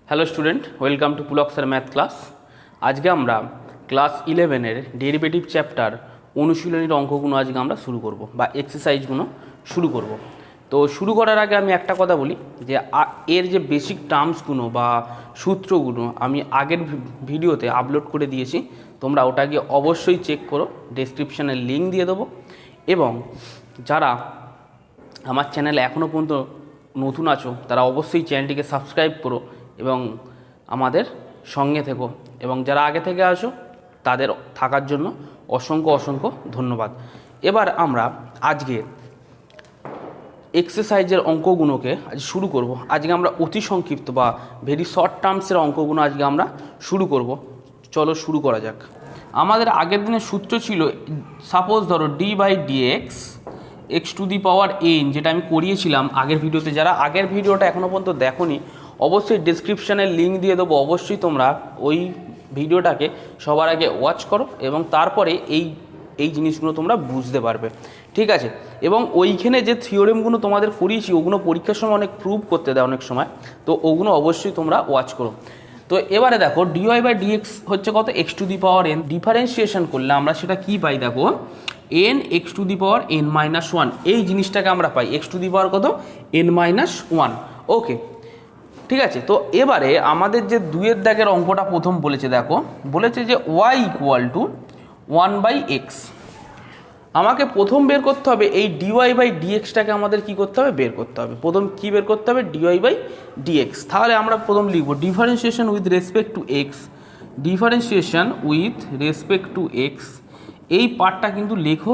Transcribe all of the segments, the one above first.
Hello student, welcome to Pulak sir math class. আজকে আমরা class 11-এর derivative chapter অনুশীলনীর অঙ্কগুলো আজকে আমরা শুরু করব বা এক্সারসাইজগুলো শুরু করব। তো শুরু করার আগে আমি একটা কথা বলি যে এর যে বেসিক টার্মসগুলো বা সূত্রগুলো আমি আগের ভিডিওতে আপলোড করে দিয়েছি, তোমরা ওটাকে অবশ্যই চেক করো, ডেসক্রিপশানে লিঙ্ক দিয়ে দেবো। এবং যারা আমার চ্যানেলে এখনও পর্যন্ত নতুন আছো তারা অবশ্যই চ্যানেলটিকে সাবস্ক্রাইব করো এবং আমাদের সঙ্গে থেকো, এবং যারা আগে থেকে আসো তাদের থাকার জন্য অসংখ্য অসংখ্য ধন্যবাদ। এবার আমরা আজকে এক্সারসাইজের অঙ্কগুলোকে আজ শুরু করব। আজকে আমরা অতি সংক্ষিপ্ত বা ভেরি শর্ট টার্মসের অঙ্কগুলো আজকে আমরা শুরু করব। চলো শুরু করা যাক। আমাদের আগের দিনের সূত্র ছিল, সাপোজ ধরো d/dx x⁴n, যেটা আমি করিয়েছিলাম আগের ভিডিওতে। যারা আগের ভিডিওটা এখনও পর্যন্ত দেখোনি অবশ্যই ডেসক্রিপশানে লিঙ্ক দিয়ে দেবো, অবশ্যই তোমরা ওই ভিডিওটাকে সবার আগে ওয়াচ করো এবং তারপরে এই জিনিসগুলো তোমরা বুঝতে পারবে, ঠিক আছে। এবং ওইখানে যে থিওরেমগুলো তোমাদের করিয়েছি ওগুলো পরীক্ষার সময় অনেক প্রুভ করতে দেয় অনেক সময়, তো ওগুলো অবশ্যই তোমরা ওয়াচ করো। তো এবারে দেখো dy/dx হচ্ছে কত, x⁴n। ডিফারেন্সিয়েশন করলে আমরা সেটা কি পাই, দেখো n x⁴n-1, এই জিনিসটাকে আমরা পাই x⁴ কত, n-1। ওকে, ঠিক আছে। তো এবারে আমাদের যে 2-এর দাগের অঙ্কটা প্রথম বলেছে, দেখো বলেছে যে y = 1/x। আমাকে প্রথম বের করতে হবে এই dy/dxটাকে আমাদের কি করতে হবে, বের করতে হবে। প্রথম কি বের করতে হবে, dy/dx। তাহলে আমরা প্রথম লিখব differentiation with respect to x, differentiation with respect to x. এই পার্টটা কিন্তু লেখো,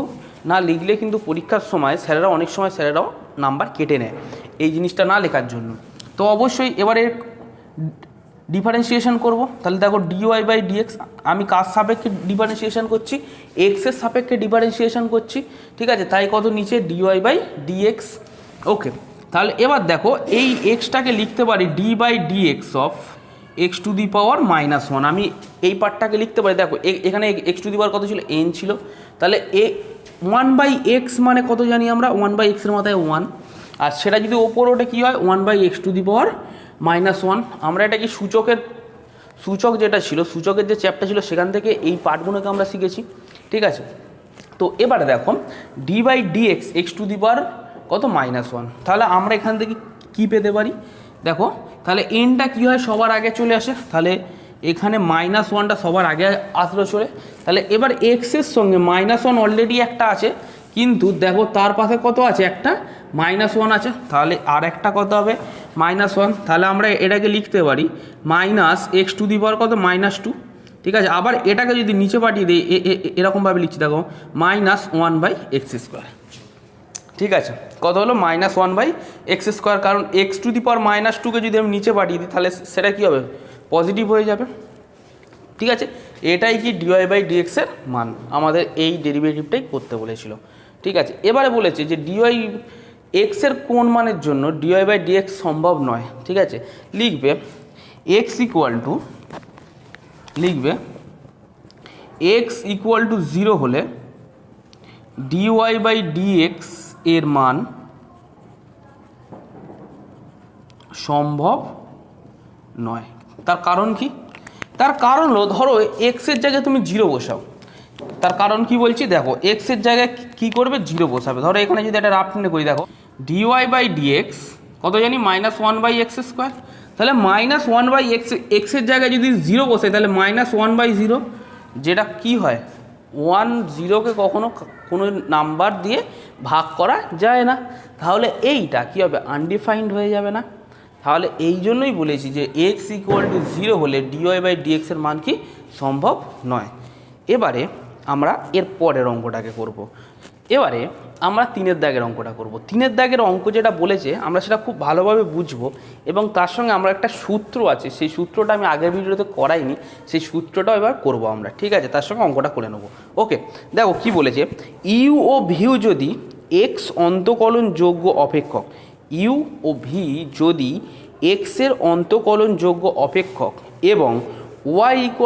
না লিখলে কিন্তু পরীক্ষার সময় স্যারেরা অনেক সময় স্যারেরাও নাম্বার কেটে নেয় এই জিনিসটা না লেখার জন্য। তো অবশ্যই এবারে ডিফারেন্সিয়েশন করব। তাহলে দেখো dy/dx আমি কার সাপেক্ষে ডিফারেন্সিয়েশন করছি, এক্সের সাপেক্ষে ডিফারেন্সিয়েশন করছি, ঠিক আছে। তাই কত নিচে dy/dx। ওকে, তাহলে এবার দেখো এই এক্সটাকে লিখতে পারি d/dx অফ x⁴ আমি এই পার্টটাকে লিখতে পারি। দেখো এখানে x⁴ কত ছিল, n ছিল। তাহলে 1/x মানে কত জানি আমরা, 1/x এর মাথায় 1, আর সেটা যদি ওপর ওঠে কী হয়, 1/x⁻⁻1। আমরা এটা কি সূচক যেটা ছিল, সূচকের যে চ্যাপ্টার ছিল সেখান থেকে এই পার্টগুলোকে আমরা শিখেছি, ঠিক আছে। তো এবারে দেখো d/dx x⁴ কত, -1। তাহলে আমরা এখান থেকে কি পেতে পারি, দেখো তাহলে এনটা কী হয়, সবার আগে চলে আসে। তাহলে এখানে -1টা সবার আগে আসলো চলে। তাহলে এবার এক্সের সঙ্গে -1 অলরেডি একটা আছে, কিন্তু দেখো তার পাশে কত আছে, একটা -1 আছে। তাহলে আর একটা কত হবে, -1। তাহলে আমরা এটাকে লিখতে পারি -x⁴ কত, -2, ঠিক আছে। আবার এটাকে যদি নিচে পাঠিয়ে দিই এরকমভাবে লিখছি, দেখো -1/x², ঠিক আছে। কত হলো, -1/x²। কারণ x⁻²কে যদি আমি নিচে পাঠিয়ে দিই তাহলে সেটা কী হবে, পজিটিভ হয়ে যাবে, ঠিক আছে। এটাই কি dy/dx এর মান, আমাদের এই ডেরিভেটিভটাই করতে বলেছিল, ঠিক আছে। এবারে বলেছে যে x এর কোন মানের জন্য dy/dx সম্ভব নয়, ঠিক আছে। লিখবে x = 0 হলে dy/dx এর মান সম্ভব নয়। তার কারণ কি, তার কারণ হলো ধরো এক্সের জায়গায় তুমি 0 বসাও। তার কারণ কি বলছি, দেখো এক্সের জায়গায় কি করবে, 0 বসাবে। ধরো এখানে যদি একটা রাফ টেনে করি, দেখো dy/dx কত জানি, -1/x²। তাহলে -1/x জায়গায় যদি 0 বসে তাহলে -1/0, যেটা কি হয়, 1-0কে কখনো কোনো নাম্বার দিয়ে ভাগ করা যায় না। তাহলে এইটা কী হবে, আনডিফাইন্ড হয়ে যাবে না। তাহলে এই জন্যই বলেছি যে x = 0 হলে dy/dx এর মান কি সম্ভব নয়। এবারে আমরা এর পরের অঙ্কটাকে করব। এবারে আমরা 3-এর দাগের অঙ্কটা করব। 3-এর দাগের অঙ্ক যেটা বলেছে আমরা সেটা খুব ভালোভাবে বুঝবো, এবং তার সঙ্গে আমরা একটা সূত্র আছে, সেই সূত্রটা আমি আগের ভিডিওতে করাইনি, সেই সূত্রটাও এবার করব আমরা, ঠিক আছে। তার সঙ্গে অঙ্কটা করে নেব। ওকে, দেখো কি বলেছে, ইউ ও ভিউ যদি এক্স অন্তকলনযোগ্য অপেক্ষক, ইউ ও ভি যদি এক্সের অন্তকলনযোগ্য অপেক্ষক এবং y =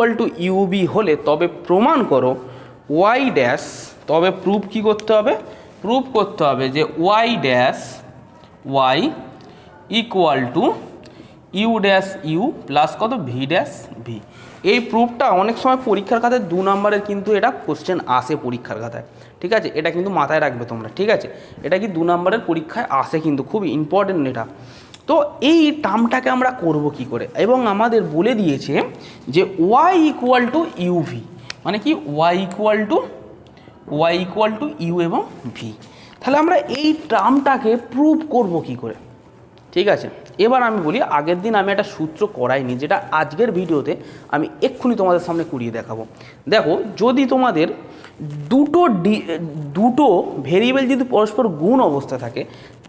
UB হলে তবে প্রমাণ করো y ড্যাশ, তবে প্রুফ কি করতে হবে, প্রুফ করতে হবে যে y dash y = u dash u plus কত ভি ড্যাশ ভি। এই প্রুফটা অনেক সময় পরীক্ষার খাতায় 2 নম্বরের কিন্তু এটা কোশ্চেন আসে পরীক্ষার খাতায়, ঠিক আছে, এটা কিন্তু মাথায় রাখবে তোমরা, ঠিক আছে, এটা কি 2 নম্বরের পরীক্ষায় আসে কিন্তু, খুব ইম্পর্টেন্ট এটা। তো এই টার্মটাকে আমরা করব কি করে, এবং আমাদের বলে দিয়েছে যে ওয়াই ইকুয়াল টু ইউভি, মানে কি ওয়াই ইকুয়াল টু ইউ এবং ভি। তাহলে আমরা এই টার্মটাকে প্রুভ করব কি করে, ঠিক আছে। এবার আমি বলি, আগের দিন আমি একটা সূত্র করাইনি, যেটা আজকের ভিডিওতে আমি এক্ষুনি তোমাদের সামনে করিয়ে দেখাবো। দেখো, যদি তোমাদের দুটো ভেরিয়েবল যদি পরস্পর গুণ অবস্থা থাকে,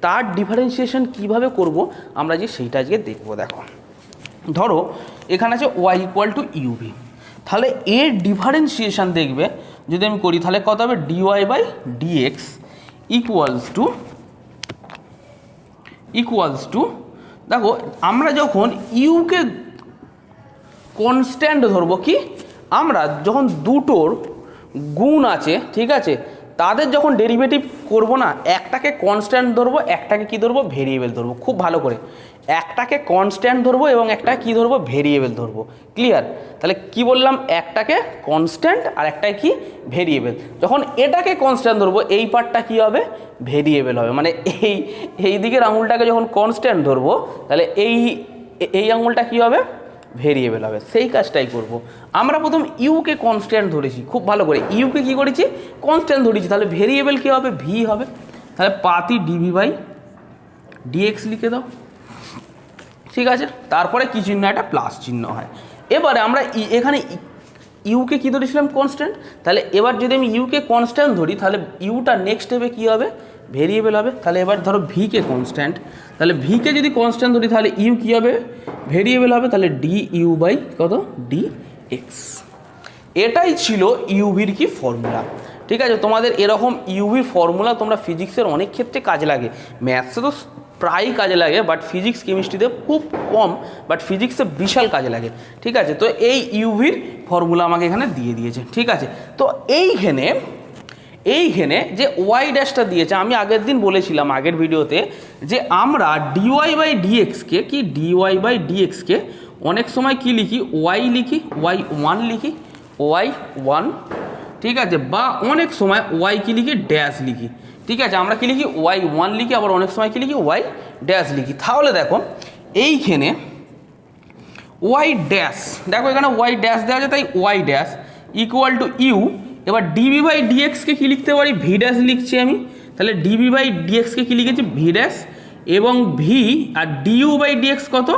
তার ডিফারেন্সিয়েশন কিভাবে করব আমরা যে সেইটা আজকে দেখবো। দেখো, ধরো এখানে আছে ওয়াই ইকুয়াল টু ইউভি, তাহলে এর ডিফারেন্সিয়েশন দেখবে যদি আমি করি, তাহলে কত হবে dy by dx equals to দেখো, আমরা যখন ইউকে কনস্ট্যান্ট ধরবো, কি আমরা যখন দুটোর গুণ আছে, ঠিক আছে, তাদের যখন ডেরিভেটিভ করব না, একটাকে কনস্ট্যান্ট ধরবো, একটাকে কি ধরবো ভেরিয়েবল ধরবো, খুব ভালো করে, একটাকে কনস্ট্যান্ট ধরবো এবং একটা কি ধরবো ভেরিয়েবল ধরবো, ক্লিয়ার। তাহলে কি বললাম, একটাকে কনস্ট্যান্ট আর একটাকে কি ভেরিয়েবল। যখন এটাকে কনস্ট্যান্ট ধরবো, এই পার্টটা কি হবে ভেরিয়েবল হবে, মানে এই দিকের আঙুলটাকে যখন কনস্ট্যান্ট ধরবো, তাহলে এই আঙুলটা কি হবে ভেরিয়েবল হবে। সেই কাজটাই করব। আমরা প্রথম ইউকে কনস্ট্যান্ট ধরেছি, খুব ভালো করে ইউকে কি করেছি কনস্ট্যান্ট ধরেছি, তাহলে ভেরিয়েবল কি হবে ভি হবে। তাহলে পাতি ডিভি বাই ডিএক্স লিখে দাও, ঠিক আছে, তারপরে কি চিহ্ন, একটা প্লাস চিহ্ন হয়। এবারে আমরা এখানে ইউকে কী ধরেছিলাম কনস্ট্যান্ট, তাহলে এবার যদি আমি ইউকে কনস্ট্যান্ট ধরি, তাহলে ইউটা নেক্সট স্টেপে কী হবে ভেরিয়েবল হবে। তাহলে এবার ধরো ভিকে কনস্ট্যান্ট, তাহলে ভিকে যদি কনস্ট্যান্ট ধরি, তাহলে ইউ কী হবে ভেরিয়েবল হবে, তাহলে ডি ইউ বাই কত ডি এক্স। এটাই ছিল ইউভির কি ফর্মুলা, ঠিক আছে। তোমাদের এরকম ইউভির ফর্মুলা তোমরা ফিজিক্সের অনেক ক্ষেত্রে কাজে লাগে, ম্যাথসে তো প্রায়ই কাজে লাগে, বাট ফিজিক্স কেমিস্ট্রিতে খুব কম, বাট ফিজিক্সে বিশাল কাজে লাগে, ঠিক আছে। তো এই ইউভির ফর্মুলা আমাকে এখানে দিয়ে দিয়েছে, ঠিক আছে। তো এইখানে যে ওয়াই ড্যাশটা দিয়েছে, আমি আগের দিন বলেছিলাম আগের ভিডিওতে যে আমরা ডিওয়াই বাই ডিএক্সকে কি ডিওয়াই বাই ডিএক্সকে অনেক সময় কি লিখি ওয়াই লিখি, ওয়াই ওয়ান লিখি, ওয়াই ওয়ান, ঠিক আছে, বা অনেক সময় ওয়াই কি লিখি ড্যাশ লিখি, ঠিক আছে। আমরা কি লিখি ওয়াই ওয়ান লিখি, আবার অনেক সময় কি লিখি ওয়াই ড্যাশ লিখি। তাহলে দেখো এইখানে ওয়াই ড্যাশ, দেখো এখানে ওয়াই ড্যাশ দেওয়া আছে, তাই y dash equal to u. এবার ডিবি বাই ডিএক্সকে কী লিখতে পারি ভি ড্যাশ লিখছি আমি, তাহলে ডিবি বাই ডিএক্সকে কী লিখেছি ভি ড্যাশ, এবং ভি আর ডিইউ বাই ডিএক্স কত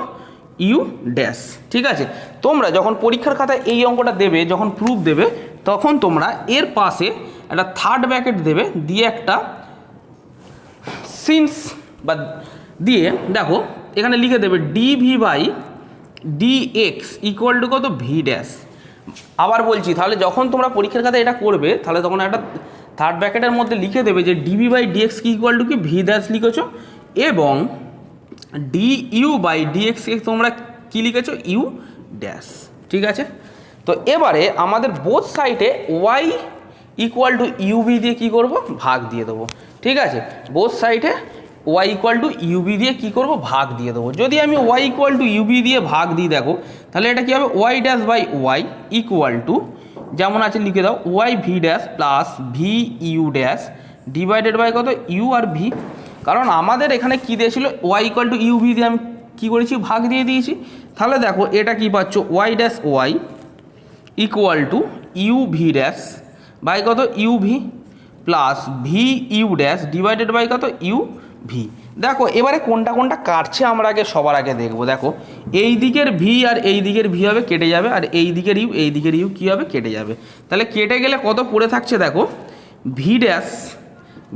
ইউ ড্যাশ, ঠিক আছে। তোমরা যখন পরীক্ষার খাতায় এই অঙ্কটা দেবে, যখন প্রুফ দেবে, তখন তোমরা এর পাশে একটা থার্ড ব্র্যাকেট দেবে, দিয়ে একটা সিন্স বা দিয়ে দেখো এখানে লিখে দেবে dv by dx equal to কত ভি ড্যাশ। আবার বলছি, তাহলে যখন তোমরা পরীক্ষার খাতায় এটা করবে, তাহলে তখন একটা থার্ড ব্র্যাকেটের মধ্যে লিখে দেবে যে ডিভি বাই ডিএক্স কি ইকুয়াল টু কি ভি ড্যাশ লিখেছো, এবং ডি ইউ বাই ডিএক্সকে তোমরা কি লিখেছো ইউ ড্যাশ, ঠিক আছে। তো এবারে আমাদের বোথ সাইডে ওয়াই ইকুয়াল টু ইউবি দিয়ে কী করবো ভাগ দিয়ে দেবো, ঠিক আছে। বোথ সাইডে ওয়াই ইকুয়াল টু ইউবি দিয়ে কী করবো ভাগ দিয়ে দেবো। যদি আমি ওয়াই ইকুয়াল টু ইউবি দিয়ে ভাগ দিই, দেখো তাহলে এটা কী হবে y dash by y equal to যেমন আছে লিখে দাও y v dash plus v u dash divided by কত ইউ আর ভি। কারণ আমাদের এখানে কী দিয়েছিল ওয়াই ইকুয়াল টু ইউবি দিয়ে আমি কী করেছি ভাগ দিয়ে দিয়েছি। তাহলে দেখো এটা কী পাচ্ছ y dash y equal to u v dash by কত u v plus v u dash divided by কত ইউ ভি। দেখো এবারে কোনটা কোনটা কাটছে আমরা আগে সবার আগে দেখবো। দেখো এই দিকের ভি আর এই দিকের ভি হবে কেটে যাবে, আর এই দিকের ইউ কী হবে কেটে যাবে। তাহলে কেটে গেলে কত পড়ে থাকছে দেখো v dash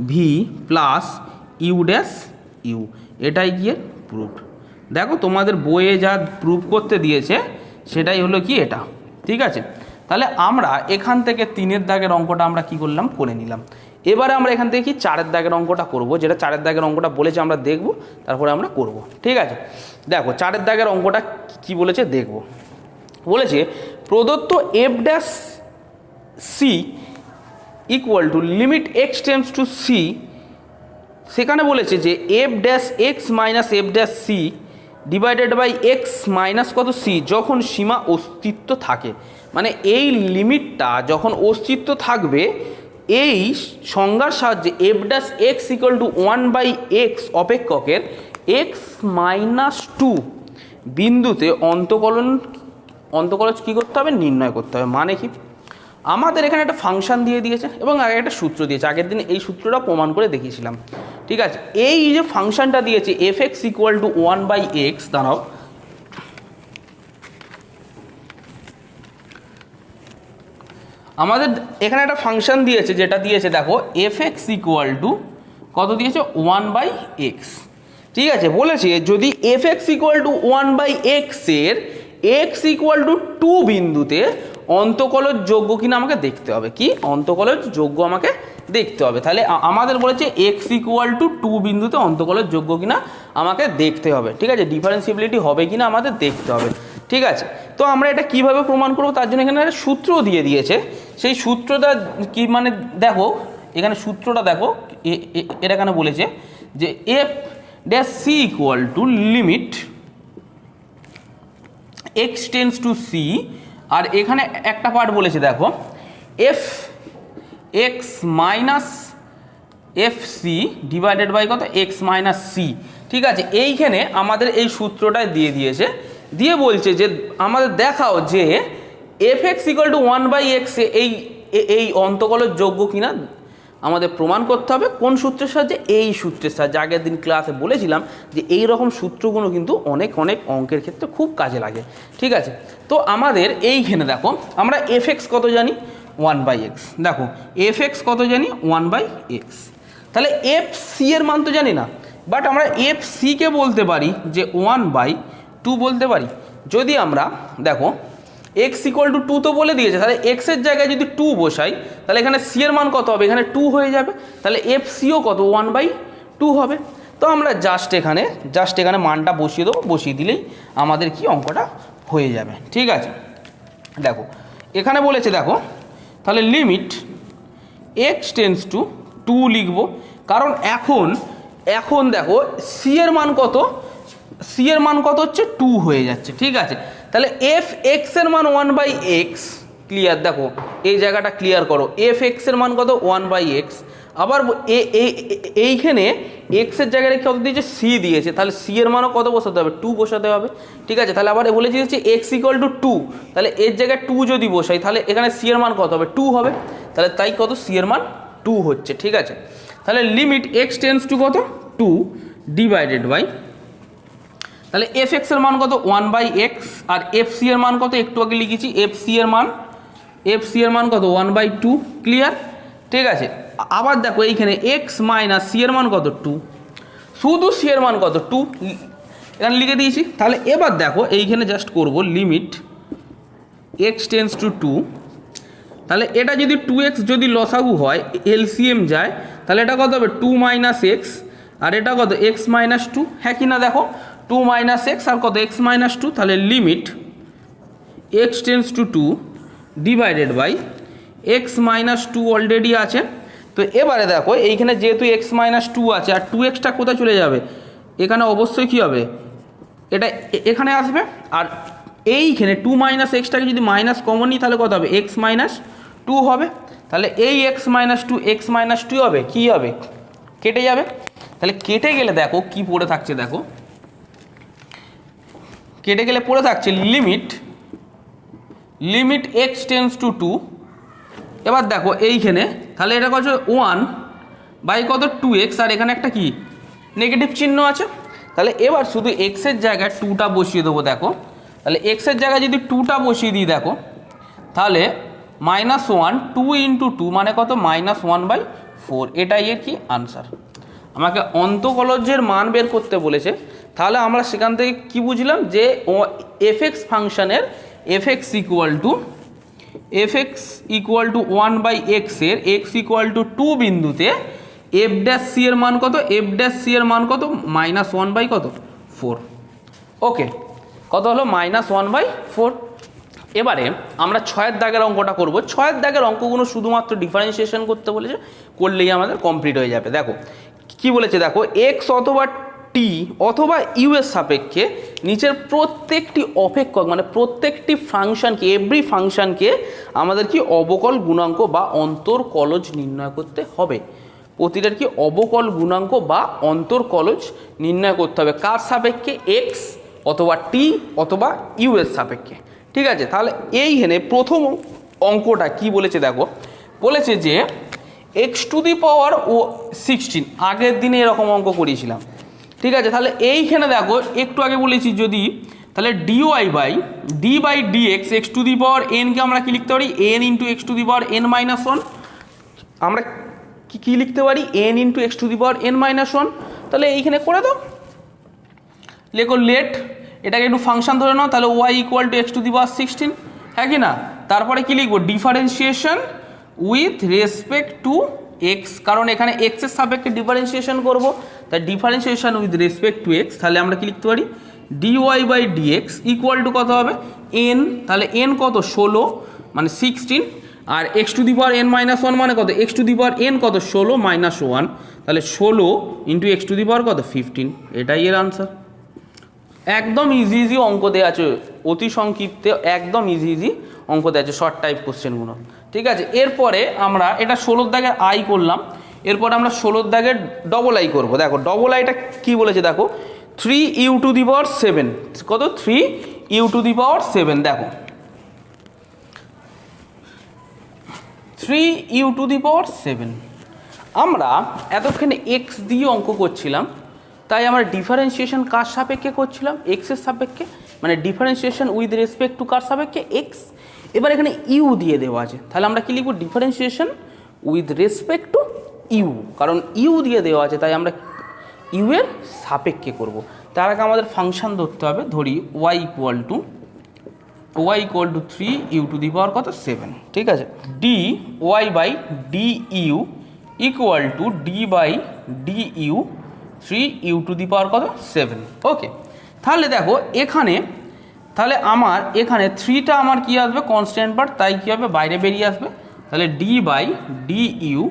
v plus u dash u, এটাই গিয়ে প্রুফ। দেখো তোমাদের বইয়ে যা প্রুফ করতে দিয়েছে সেটাই হলো কি এটা, ঠিক আছে। তাহলে আমরা এখান থেকে 3-এর দাগের অঙ্কটা আমরা কি করলাম করে নিলাম। এবারে আমরা এখান থেকে কি 4-এর দাগের অঙ্কটা করব, যেটা 4-এর দাগের অঙ্কটা বলেছে আমরা দেখব, তারপরে আমরা করব, ঠিক আছে। দেখো 4-এর দাগের অঙ্কটা কি বলেছে দেখব। বলেছে প্রদত্ত f dash c equal to limit x tends to c, সেখানে বলেছে যে f dash x minus f dash c divided by x minus কত সি, যখন সীমা অস্তিত্ব থাকে, মানে এই লিমিটটা যখন অস্তিত্ব থাকবে, এই সংজ্ঞার সাহায্যে f dash x equal to 1/x অপেক্ষকের এক্স মাইনাস 2 বিন্দুতে অন্তকলজ কী করতে হবে, নির্ণয় করতে হবে। মানে কি, আমাদের এখানে একটা ফাংশন দিয়ে দিয়েছে এবং আগে একটা সূত্র দিয়েছে, আগের দিন এই সূত্রটা প্রমাণ করে দেখিয়েছিলাম। ঠিক আছে, এই যে ফাংশনটা দিয়েছে F x equal to 1/x, দাঁড়াও, আমাদের এখানে একটা ফাংশন দিয়েছে, যেটা দিয়েছে দেখো এফ এক্স ইকুয়াল টু কত দিয়েছে, 1/x। ঠিক আছে, বলেছে যদি F x equal to 1/x এর এক্স ইকুয়াল টু 2 বিন্দুতে অন্তকলজ যোগ্য কিনা আমাকে দেখতে হবে। কি অন্তকলজ যোগ্য আমাকে দেখতে হবে। তাহলে আমাদের বলেছে এক্স ইকুয়াল টু 2 বিন্দুতে অন্তকলজ যোগ্য কিনা আমাকে দেখতে হবে। ঠিক আছে, ডিফারেন্সিবিলিটি হবে কিনা আমাদের দেখতে হবে। ঠিক আছে, তো আমরা এটা কিভাবে প্রমাণ করব, তার জন্য এখানে একটা সূত্র দিয়ে দিয়েছে। সেই সূত্রটা কি, মানে দেখো এখানে সূত্রটা দেখো, এর এখানে বলেছে যে f dash c equal to limit x tends to c, আর এখানে একটা পার্ট বলেছে দেখো f x minus f c divided by কত, এক্স মাইনাস সি। ঠিক আছে, এইখানে আমাদের এই সূত্রটাই দিয়ে দিয়েছে, দিয়ে বলছে যে আমাদের দেখাও যে F x equal to 1/x এই অন্তকলজ যোগ্য কিনা আমাদের প্রমাণ করতে হবে। কোন সূত্রের সাহায্যে, এই সূত্রের সাহায্যে। আগের দিন ক্লাসে বলেছিলাম যে এই রকম সূত্রগুলো কিন্তু অনেক অঙ্কের ক্ষেত্রে খুব কাজে লাগে। ঠিক আছে, তো আমাদের এইখানে দেখো আমরা এফ এক্স কত জানি, 1/x। দেখো এফ এক্স কত জানি, 1/x। তাহলে এফ সি এর মান তো জানি না, বাট আমরা এফ সিকে বলতে পারি যে 1/2 বলতে পারি। যদি আমরা দেখো এক্স ইকুয়াল টু 2 তো বলে দিয়েছে, তাহলে এক্সের জায়গায় যদি 2 বসাই, তাহলে এখানে সি এর মান কত হবে, এখানে 2 হয়ে যাবে। তাহলে এফ সিও কত, 1/2 হবে। তো আমরা জাস্ট এখানে মানটা বসিয়ে দেবো, বসিয়ে দিলেই আমাদের কি অঙ্কটা হয়ে যাবে। ঠিক আছে, দেখো এখানে বলেছে, দেখো তাহলে লিমিট এক্স টেন্স টু 2 লিখবো, কারণ এখন দেখো সি এর মান কত, সি এর মান কত হচ্ছে 2 হয়ে যাচ্ছে। ঠিক আছে, তাহলে এফ এক্স এর মান 1/x, ক্লিয়ার। দেখো এই জায়গাটা ক্লিয়ার করো, এফ এক্স এর মান কত, 1/x। আবার এইখানে এক্স এর জায়গায় কত দিয়েছে, সি দিয়েছে, তাহলে সি এর মানও কত বসাতে হবে, 2 বসাতে হবে। ঠিক আছে, তাহলে আবার বলে দিয়েছে এক্স ইকুয়াল টু 2, তাহলে এর জায়গায় 2 যদি বসাই, তাহলে এখানে সি এর মান কত হবে, 2 হবে। তাহলে তাই কত, সি এর মান 2 হচ্ছে। ঠিক আছে, তাহলে লিমিট এক্স টেন্স টু কত, 2 ডিভাইডেড বাই, তাহলে এফ এক্স এর মান কত, 1/x, আর এফ সি এর মান কত, একটু আগে লিখেছি, এফ সি এর মান কত, 1/2। ক্লিয়ার। ঠিক আছে, আবার দেখো এইখানে এক্স মাইনাস সি এর মান কত, 2, শুধু সি এর মান কত, 2 এখানে লিখে দিয়েছি। তাহলে এবার দেখো এইখানে জাস্ট করব লিমিট এক্স টেন্স টু 2, তাহলে এটা যদি 2x যদি লসাগু হয়, এলসিএম যায়, তাহলে এটা কত হবে, 2 - x, আর এটা কত, x - 2। হ্যাঁ কি না, দেখো 2 - x আর কত, x - 2। তাহলে limit x tends to 2 divided by x - 2 already আছে। তো এবারে দেখো এইখানে যেহেতু x - 2 আছে, আর 2xটা কোথায় চলে যাবে, এখানে অবশ্যই কী হবে, এটা এখানে আসবে। আর এইখানে 2 - xটাকে যদি মাইনাস কমন নিই, তাহলে কত হবে, x - 2 হবে। তাহলে এই x - 2 হবে, কি হবে, কেটে যাবে। তাহলে কেটে গেলে দেখো কি পড়ে থাকছে, দেখো কেটে গেলে পড়ে থাকছে লিমিট এক্স টেন্স টু 2। এবার দেখো এইখানে তাহলে এটা কত, 1/কত, 2x, আর এখানে একটা কি নেগেটিভ চিহ্ন আছে। তাহলে এবার শুধু এক্সের জায়গায় 2টা বসিয়ে দেবো। দেখো তাহলে এক্সের জায়গায় যদি 2টা বসিয়ে দিই, দেখো তাহলে -1 2 × 2 মানে কত, -1/4। এটাই এর কি আনসার। আমাকে অন্তকলজের মান বের করতে বলেছে। তাহলে আমরা সেখান থেকে কি বুঝলাম, যে এফ এক্স ফাংশনের F x equal to 1/x এর এক্স ইকুয়াল টু 2 বিন্দুতে এফ ড্যাশ সি এর মান কত, এফ ড্যাশ সি এর মান কত, -1/কত, 4। ওকে, কত হলো, -1/4। এবারে আমরা 6-এর দাগের অঙ্কটা করব। 6-এর দাগের অঙ্কগুলো শুধুমাত্র ডিফারেন্সিয়েশন করতে বলেছে, করলেই আমাদের কমপ্লিট হয়ে যাবে। দেখো কি বলেছে, দেখো এক্স অথবা টি অথবা ইউ এর সাপেক্ষে নিচের প্রত্যেকটি অপেক্ষক মানে প্রত্যেকটি ফাংশনকে এভরি ফাংশনকে আমাদের কি অবকল গুণাঙ্ক বা অন্তরকলজ নির্ণয় করতে হবে। প্রতিটার কি অবকল গুণাঙ্ক বা অন্তরকলজ নির্ণয় করতে হবে কার সাপেক্ষে, এক্স অথবা টি অথবা ইউ এর সাপেক্ষে। ঠিক আছে, তাহলে এইখানে প্রথম অঙ্কটা কি বলেছে দেখো, বলেছে যে এক্স টু দি পাওয়ার ও 16, আগের দিনে এরকম অঙ্ক করিয়েছিলাম। ঠিক আছে, তাহলে এইখানে দেখো একটু আগে বলেছি যদি তাহলে dy by d by d x x to the power এনকে আমরা কি লিখতে পারি, n into x to the power n minus one. আমরা কি লিখতে পারি, n into x to the power n minus one. তাহলে এইখানে করে দাও, লেখো লেট এটাকে একটু ফাংশন ধরে নাও, তাহলে y equal to x to the power 16, হ্যাঁ কি না। তারপরে কি লিখবো, differentiation with respect to x, কারণ এখানে এক্স এর সাপেক্ষে ডিফারেন্সিয়েশন করবো, তাই differentiation with respect to x. তাহলে আমরা কি লিখতে পারি, dy by dx equal to কত হবে, এন, তাহলে এন কত 16 মানে 16, আর x to the power n minus one মানে কত, x to the power N কত 16 মাইনাস ওয়ান, তাহলে 16 into x to the power কত 15, এটাই এর আনসার। একদম ইজি ইজি অঙ্ক দেওয়া আছে, অতি সংক্ষিপ্তে একদম ইজি ইজি অঙ্ক দেওয়া আছে, শর্ট টাইপ কোশ্চেনগুলো। ঠিক আছে, এরপরে আমরা এটা 16 দাগের আই করলাম, এরপরে আমরা 16 দাগের ডবল আই করবো। দেখো ডবল আইটা কি বলেছে দেখো, 3 ইউ টু দি পাওয়ার 7, কত 3 ইউ টু দি পাওয়ার 7, দেখো 3 ইউ টু দি পাওয়ার 7। আমরা এতক্ষণে এক্স দিয়ে অঙ্ক করছিলাম, তাই আমরা ডিফারেন্সিয়েশন কার সাপেক্ষে করছিলাম, এক্সের সাপেক্ষে, মানে ডিফারেন্সিয়েশন উইথ রেসপেক্ট টু কার সাপেক্ষে, এক্স। এবার এখানে ইউ দিয়ে দেওয়া আছে, তাহলে আমরা কি লিখব, differentiation with respect to u, কারণ ইউ দিয়ে দেওয়া আছে তাই আমরা ইউ এর সাপেক্ষে করব। তার আগে আমাদের ফাংশন ধরতে হবে, ধরি y equal to 3 u to the power কত 7। ঠিক আছে, d y by d u equal to d by d u 3 u to the power কত 7। ওকে, তাহলে দেখো এখানে, তাহলে আমার এখানে 3টা আমার কি আসবে, কনস্ট্যান্ট পার্ট, তাই কী হবে বাইরে বেরিয়ে আসবে। তাহলে d by d u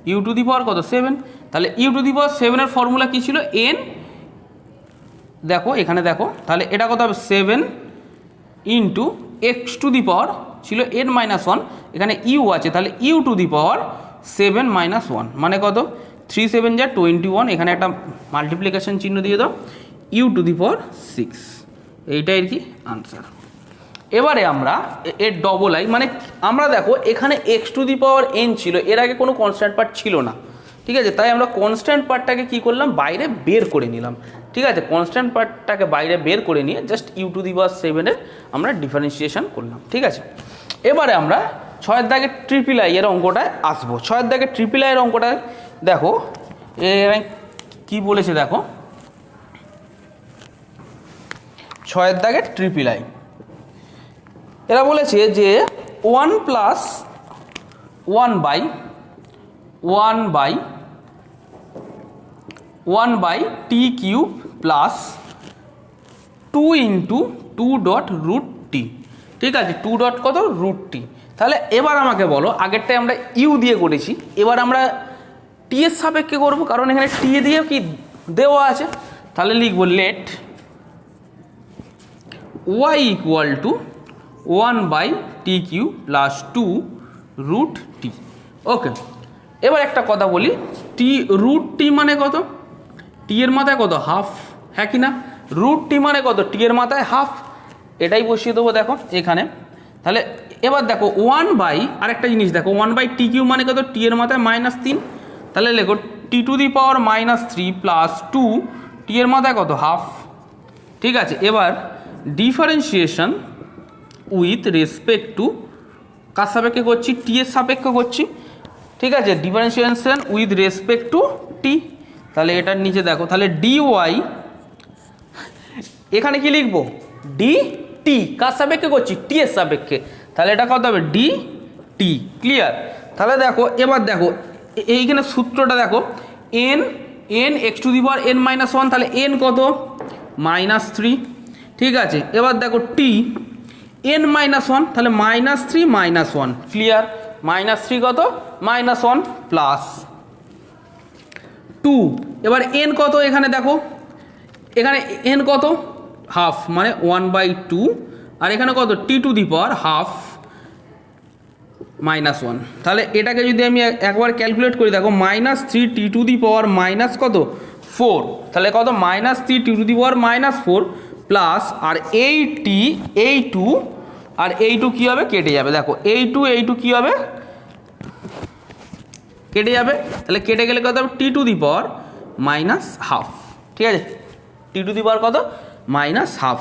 u to the power কত 7, তাহলে ইউ টু দি পাওয়ার 7-এর ফর্মুলা কী ছিল, এন, দেখো এখানে দেখো, তাহলে এটা কত হবে 7 into x to the power ছিল এন মাইনাস ওয়ান, এখানে ইউ আছে, তাহলে u to the power 7 minus one মানে কত, 3 7 যা 21, এখানে একটা মাল্টিপ্লিকেশন চিহ্ন দিয়ে দাও, ইউ টু দি পাওয়ার 6, এইটাই আর কি আনসার। এবারে আমরা এর ডবল আই মানে আমরা দেখো এখানে x to the power N ছিল, এর আগে কোনো কনস্ট্যান্ট পার্ট ছিল না। ঠিক আছে, তাই আমরা কনস্ট্যান্ট পার্টটাকে কী করলাম, বাইরে বের করে নিলাম। ঠিক আছে, কনস্ট্যান্ট পার্টটাকে বাইরে বের করে নিয়ে just you to the power 7-এর আমরা ডিফারেন্সিয়েশন করলাম। ঠিক আছে, এবারে আমরা 6-এর দাগের ট্রিপল আই এর অঙ্কটায় আসবো। 6-এর দাগের ট্রিপল আই এর অঙ্কটায় দেখো কি বলেছে, দেখো 6-এর দাগের ট্রিপল আই এরা বলেছে যে 1 plus 1 by t cube plus 2 into 2 dot root t. ঠিক আছে, 2 ডট কত রুট টি। তাহলে এবার আমাকে বলো, আগেরটায় আমরা ইউ দিয়ে করেছি, এবার আমরা টি এর সাপেক্ষে করবো, কারণ এখানে টি দিয়ে কি দেওয়া আছে। তাহলে লিখবো let y equal to 1 by t q plus 2 root t. Okay, এবার একটা কথা বলি, টি রুট টি মানে কত, টি এর মাথায় কত হাফ, হ্যাঁ কি না, রুট টি মানে কত, টি এর মাথায় হাফ, এটাই বসিয়ে দেবো দেখো এখানে। তাহলে এবার দেখো 1 বাই আরেকটা জিনিস দেখো, 1 বাই টি কিউ মানে কত, টি এর মাথায় -3, তাহলে লেখো টি টু দি পাওয়ার -3 প্লাস 2 টি এর মাথায় কত হাফ। ঠিক আছে, এবার ডিফারেন্সিয়েশন উইথ রেসপেক্ট টু কার সাপেক্ষে করছি, টি এর সাপেক্ষে করছি। ঠিক আছে, ডিফারেন্সিয়েশন উইথ রেসপেক্ট টু টি, তাহলে এটার নিচে দেখো, তাহলে ডি ওয়াই, এখানে কি লিখবো, ডি টি, কার সাপেক্ষে করছি, টি এর সাপেক্ষে, তাহলে এটা কত হবে ডি টি। ক্লিয়ার, তাহলে দেখো এবার দেখো এইখানে সূত্রটা দেখো, N x to the power n minus one, তাহলে এন কত -3। ঠিক আছে, এবার দেখো টি এন মাইনাস ওয়ান, তাহলে -3 -1, ক্লিয়ার, -3 কত -1 প্লাস 2, এবার এন কত এখানে দেখো, এখানে এন কত, হাফ, মানে 1/2, আর এখানে কত টি টু দি পাওয়ার হাফ -1। তাহলে এটাকে যদি আমি একবার ক্যালকুলেট করি, দেখো -3 টি টু দি পাওয়ার মাইনাস কত 4, তাহলে কত -3 টি টু দি পাওয়ার -4 প্লাস, আর এই টু আর এই টু কী হবে, কেটে যাবে। দেখো এই টু কী হবে, কেটে যাবে। তাহলে কেটে গেলে কত হবে, টি টু দি পাওয়ার -1/2। ঠিক আছে, টি টু দি পাওয়ার কত -1/2।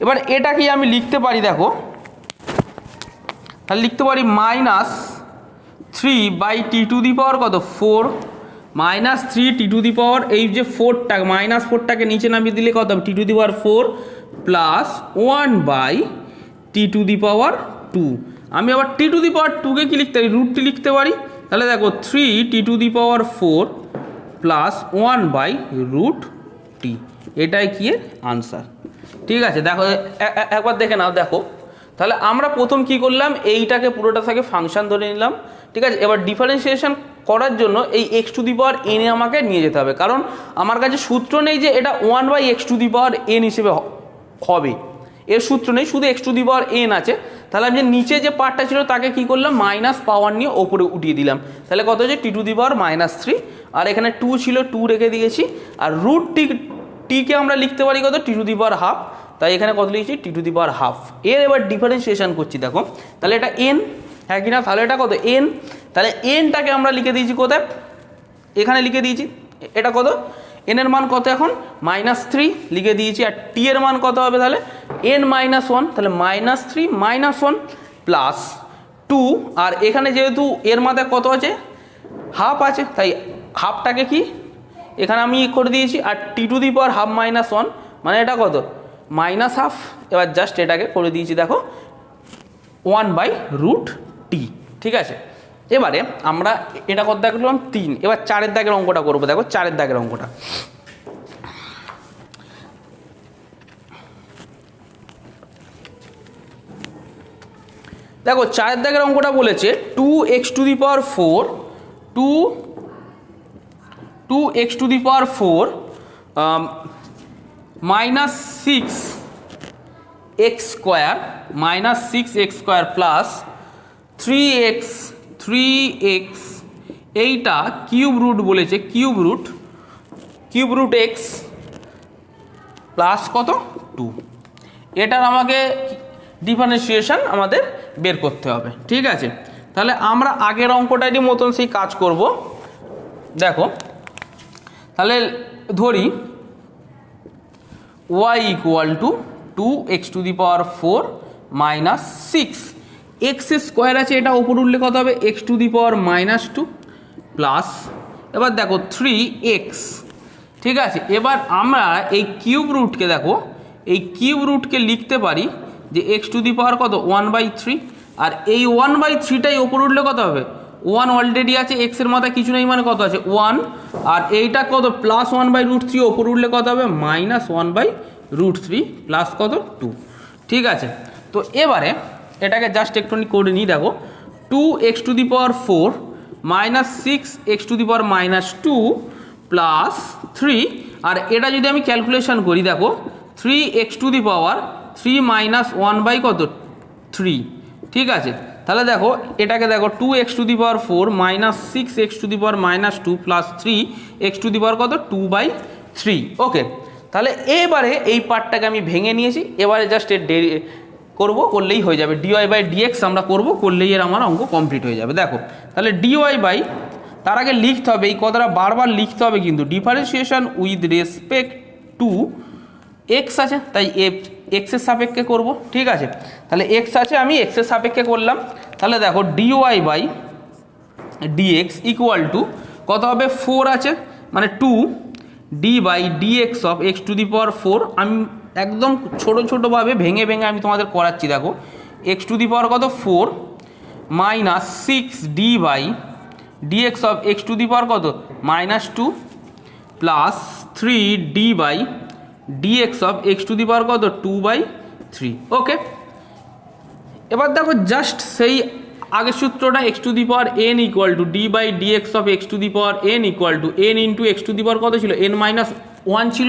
এবার এটা কি আমি লিখতে পারি, দেখো তাহলে লিখতে পারি -3 টি টু দি পাওয়ার কত 4, -3 টি টু দি পাওয়ার, এই যে 4টা -4টাকে নিচে নামিয়ে দিলে কত হবে, t to the power 4 plus 1 t to the power 2। আমি আবার টি টু দি পাওয়ার 2কে কি লিখতে পারি, √t লিখতে পারি। তাহলে দেখো 3 টি to the power 4 plus 1/√t, এটাই কি এর আনসার। ঠিক আছে, দেখো একবার দেখে নাও। দেখো তাহলে আমরা প্রথম কি করলাম, এইটাকে পুরোটা থেকে ফাংশন ধরে নিলাম। ঠিক আছে, এবার ডিফারেন্সিয়েশন করার জন্য এই x to the power n আমাকে নিয়ে যেতে হবে, কারণ আমার কাছে সূত্র নেই যে এটা 1/x two the power n হিসেবে হবে, এর সূত্র নেই, শুধু x to the power n আছে। তাহলে আমি যে নিচে যে পার্টটা ছিল তাকে কি করলাম, মাইনাস পাওয়ার নিয়ে ওপরে উঠিয়ে দিলাম। তাহলে কত হচ্ছে টি টু দি পাওয়ার -3, আর এখানে 2 ছিল 2 রেখে দিয়েছি, আর √t কে আমরা লিখতে পারি কত, টি টু দি পাওয়ার হাফ। তাই এখানে কত লিখেছি, টি টু দি পাওয়ার হাফ। এর এবার ডিফারেন্সিয়েশন করছি, দেখো তাহলে এটা n, হ্যাঁ কিনা, তাহলে এটা কত n, তাহলে nটাকে আমরা লিখে দিয়েছি কোথায়, এখানে লিখে দিয়েছি। এটা কত, n এর মান কত এখন -3 লিখে দিয়েছি, আর t এর মান কত হবে তাহলে n-1, তাহলে -3 -1 প্লাস 2, আর এখানে যেহেতু এর মাথায় কত আছে, হাফ আছে, তাই হাফটাকে কি এখানে আমি করে দিয়েছি, আর টি টু দি পাওয়ার হাফ -1 মানে এটা কত -1/2। এবার জাস্ট এটাকে করে দিয়েছি, দেখো 1/√t। ঠিক আছে, এবারে আমরা এটা কত দেখলাম 3, এবার 4-এর দাগের অঙ্কটা করবো। দেখো 4-এর দাগের অঙ্কটা, দেখো 4-এর দাগের অঙ্কটা বলেছে 2x to the power 4 2x to the power 4 -6x square -6x square plus 3x এইটা কিউব রুট বলেছে, কিউব রুট x প্লাস কত 2। এটার আমাকে ডিফারেন্সিয়েশন আমাদের বের করতে হবে। ঠিক আছে, তাহলে আমরা আগের অঙ্কটারই মতন সেই কাজ করব। দেখো তাহলে ধরি y = 2x to the power 4 -6, x square আছে, এটা ওপর উঠলে কত হবে, x to the power -2 plus, এবার দেখো 3x। ঠিক আছে, এবার আমরা এই কিউব রুটকে, দেখো এই কিউব রুটকে লিখতে পারি যে x টু দি পাওয়ার কত 1/3, আর এই 1/3টাই ওপর উঠলে কত হবে, 1 অলরেডি আছে, x এর মাথায় কিছু নেই মানে কত আছে 1, আর এইটা কত প্লাস 1/√3 ওপর উঠলে কত হবে -1/√3 প্লাস কত 2। ঠিক আছে, তো এবারে এটাকে জাস্ট একটু করে নিই। দেখো 2x to the power 4 -6x to the power -2 plus 3, আর এটা যদি আমি ক্যালকুলেশন করি, দেখো 3x টু দি পাওয়ার 3 -1 কত 3। ঠিক আছে, তাহলে দেখো এটাকে দেখো 2x to the power 4 -6x to the power -2 plus 3x to the power কত 2/3। ওকে, তাহলে এবারে এই পার্টটাকে আমি ভেঙে নিয়েছি, এবারে জাস্ট এর করলেই হয়ে যাবে, dy/dx আমরা করলেই এর আমার অঙ্ক কমপ্লিট হয়ে যাবে। দেখো তাহলে dy, তার আগে লিখতে হবে, এই কথাটা বারবার লিখতে হবে কিন্তু, differentiation with respect two x আছে, তাই x এর সাপেক্ষে করব। ঠিক আছে, তাহলে x আছে, আমি x এর সাপেক্ষে করলাম। তাহলে দেখো dy/dx = কত হবে, 4 আছে মানে 2d/dx of x to the power 4। আমি একদম ছোটোভাবে ভেঙে আমি তোমাদের করাচ্ছি। দেখো x টু দি পাওয়ার কত 4 -6d/dx of x to the power কত -2 plus 3d/dx of x to the power কত 2/3। ওকে, এবার দেখো জাস্ট সেই আগের সূত্রটা, x to the power n = d/dx of x to the power n = n into x to the power কত ছিল, n-1 ছিল,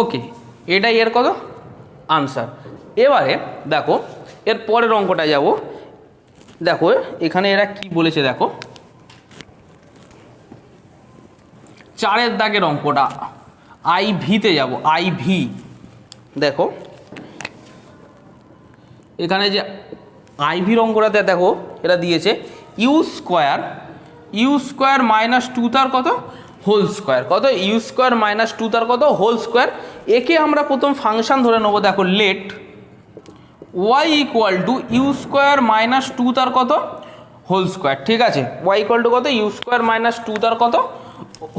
ওকে, এটাই এর কত আনসার। এবারে দেখো এর পরের অঙ্কটা যাব। দেখো এখানে এরা কি বলেছে, দেখো 4 দাগের অঙ্কটা IV-তে যাব। IV দেখো এখানে যে IV অঙ্কটাতে দেখো এরা দিয়েছে ইউ স্কোয়ার মাইনাস 2 তার কত হোল স্কোয়ার, কত ইউ স্কোয়ার মাইনাস 2 তার কত হোল স্কোয়ার। একে আমরা প্রথম ফাংশন ধরে নেবো। দেখো let y equal to u square minus 2 তার কত হোল স্কোয়ার, ঠিক আছে। y ইকুয়াল টু কত ইউ স্কোয়ার মাইনাস 2 তার কত